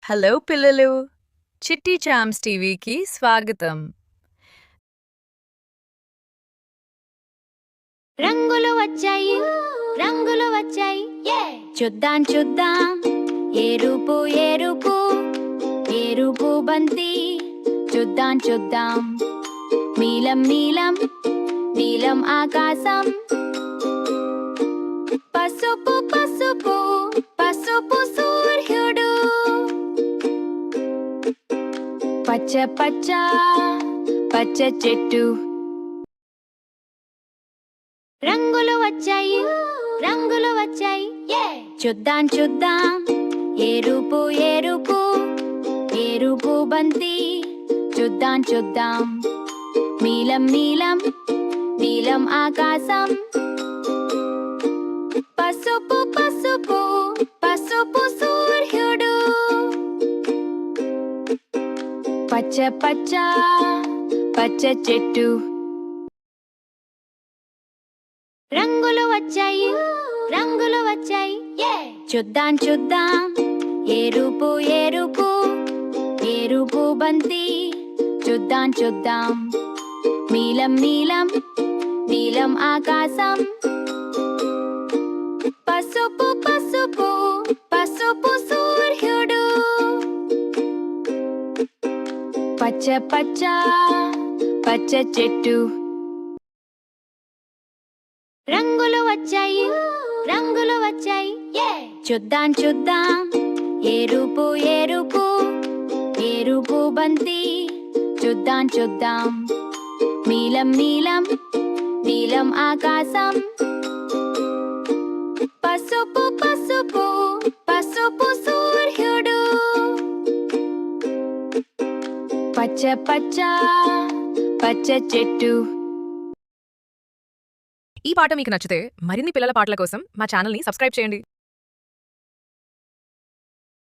Hello పిల్లలు, చిట్టి charms టీవీకి స్వాగతం. రంగులు వచ్చాయి రంగులు వచ్చాయి చూద్దాం చూద్దాం ఏరుపు ఏరుపు ఏరుపు బంతి చూద్దాం చూద్దాం నీలం నీలం నీలం ఆకాశం పసుపు పసుపు పసుపు సూర్యుడు పచ్చ పచ్చ పచ్చ చెట్టు రంగులు వచ్చాయి చూద్దాం చూద్దాం ఏరుపు ఏరుపు ఏరుపు బంతి చూద్దాం చూద్దాం నీలం నీలం నీలం ఆకాశం పసుపు పసుపు పసుపు సూర్యుడు పచ్చ పచ్చ పచ్చ చెట్టు రంగులు వచ్చాయి చూద్దాం చూద్దాం ఏరుపు ఏరుపు ఏరుపు బంతి చూద్దాం చూద్దాం నీలం నీలం నీలం ఆకాశం పసుపు పసుపు పసుపు సూర్యుడు పచ్చ పచ్చ పచ్చ చెట్టు రంగులు వచ్చాయి చూద్దాం చూద్దాం ఏరుపు ఏరుపు ఏరుపు బంతి చూద్దాం చూద్దాం నీలం నీలం నీలం ఆకాశం పసుపు పసుపు పసుపు సూర్యుడు పచ్చ పచ్చ పచ్చ చెట్టు. ఈ పాట మీకు నచ్చితే మరిన్ని పిల్లల పాటల కోసం మా ఛానల్ని సబ్స్క్రైబ్ చేయండి.